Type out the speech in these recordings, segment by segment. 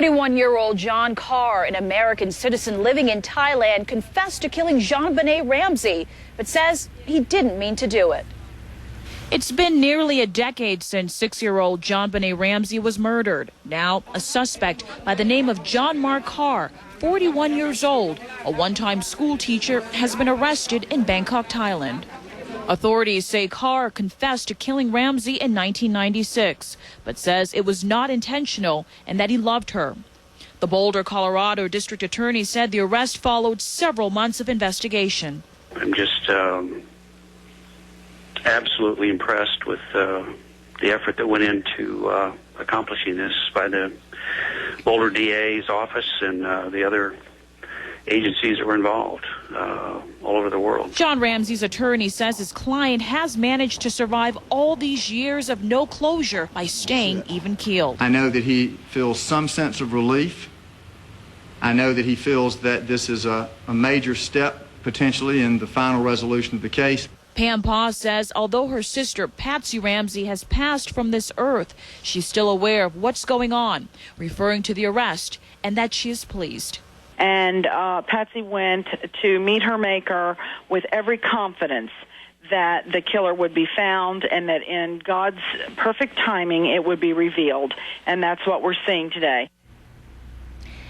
41-year-old John Carr, an American citizen living in Thailand, confessed to killing Jonbenet Ramsey, but says he didn't mean to do it. It's been nearly a decade since 6-year-old Jonbenet Ramsey was murdered. Now, a suspect by the name of John Mark Carr, 41 years old, a one-time school teacher, has been arrested in Bangkok, Thailand. Authorities say Carr confessed to killing Ramsey in 1996, but says it was not intentional and that he loved her. The Boulder, Colorado District Attorney said the arrest followed several months of investigation. I'm just absolutely impressed with the effort that went into accomplishing this by the Boulder DA's office and the other agencies that were involved all over the world. John Ramsey's attorney says his client has managed to survive all these years of no closure by staying even-keeled. I know that he feels some sense of relief. I know that he feels that this is a major step potentially in the final resolution of the case. Pam Pa says although her sister Patsy Ramsey has passed from this earth, she's still aware of what's going on, referring to the arrest, and that she is pleased. And Patsy went to meet her maker with every confidence that the killer would be found and that in God's perfect timing it would be revealed. And that's what we're seeing today.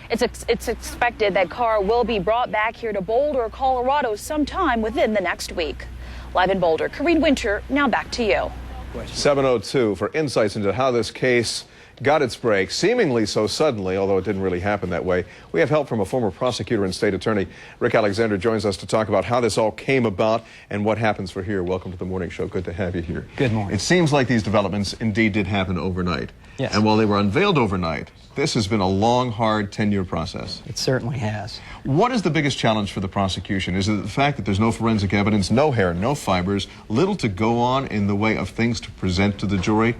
It's expected that Carr will be brought back here to Boulder, Colorado sometime within the next week. Live in Boulder, Kareen Winter, now back to you. 7:02 for insights into how this case got its break, seemingly so suddenly, although it didn't really happen that way. We have help from a former prosecutor and state attorney. Rick Alexander joins us to talk about how this all came about and what happens for here. Welcome to the morning show. Good to have you here. Good morning. It seems like these developments indeed did happen overnight. Yes. And while they were unveiled overnight, this has been a long, hard 10-year process. It certainly has. What is the biggest challenge for the prosecution? Is it the fact that there's no forensic evidence, no hair, no fibers, little to go on in the way of things to present to the jury?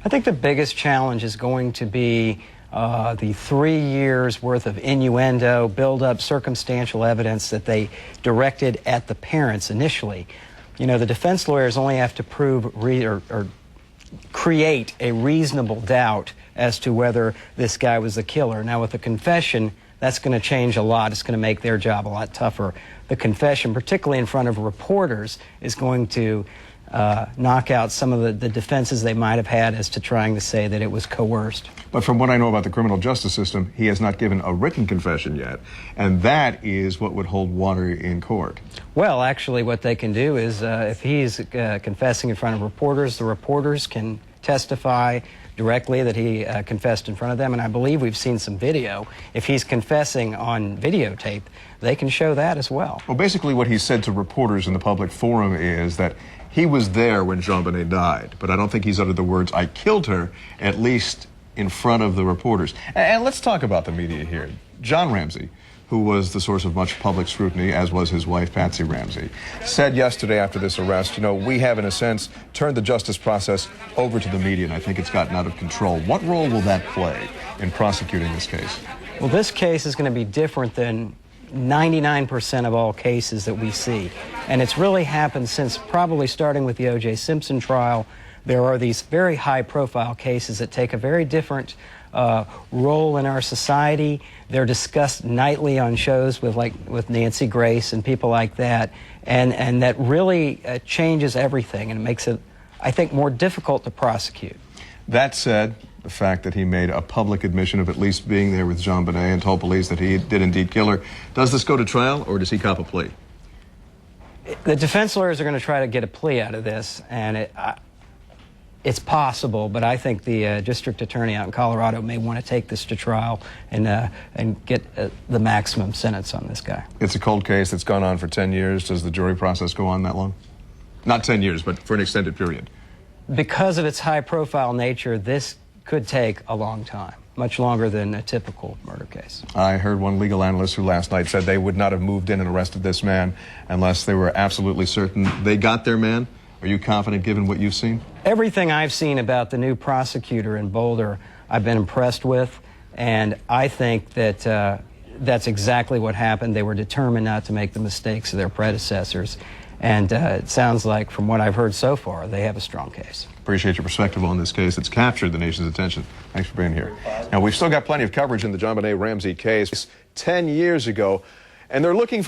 I think the biggest challenge is going to be the 3 years worth of innuendo, build-up circumstantial evidence that they directed at the parents initially. You know, the defense lawyers only have to prove or create a reasonable doubt as to whether this guy was the killer. Now, with the confession, that's going to change a lot. It's going to make their job a lot tougher. The confession, particularly in front of reporters, is going to knock out some of the defenses they might have had as to trying to say that it was coerced. But from what I know about the criminal justice system, he has not given a written confession yet, and that is what would hold water in court. Well, actually, what they can do is if he's confessing in front of reporters, the reporters can testify directly that he confessed in front of them, and I believe we've seen some video. If he's confessing on videotape, they can show that as well. Well, basically what he said to reporters in the public forum is that he was there when Jonbenet died, but I don't think he's uttered the words, "I killed her," at least in front of the reporters. And let's talk about the media here. John Ramsey, who was the source of much public scrutiny, as was his wife, Patsy Ramsey, said yesterday after this arrest, you know, we have, in a sense, turned the justice process over to the media, and I think it's gotten out of control. What role will that play in prosecuting this case? Well, this case is going to be different than 99% of all cases that we see. And it's really happened since probably starting with the O.J. Simpson trial. There are these very high-profile cases that take a very different role in our society. They're discussed nightly on shows with Nancy Grace and people like that, and that really changes everything and makes it, I think, more difficult to prosecute. That said, the fact that he made a public admission of at least being there with Jonbenet and told police that he did indeed kill her, does this go to trial or does he cop a plea? The defense lawyers are going to try to get a plea out of this, and it's possible, but I think the district attorney out in Colorado may want to take this to trial and get the maximum sentence on this guy. It's a cold case that's gone on for 10 years. Does the jury process go on that long? Not 10 years, but for an extended period. Because of its high-profile nature, this could take a long time, much longer than a typical murder case. I heard one legal analyst who last night said they would not have moved in and arrested this man unless they were absolutely certain they got their man. Are you confident given what you've seen? Everything I've seen about the new prosecutor in Boulder, I've been impressed with, and I think that that's exactly what happened. They were determined not to make the mistakes of their predecessors. And it sounds like, from what I've heard so far, they have a strong case. Appreciate your perspective on this case. It's captured the nation's attention. Thanks for being here. Now, we've still got plenty of coverage in the Jonbenet Ramsey case 10 years ago, and they're looking for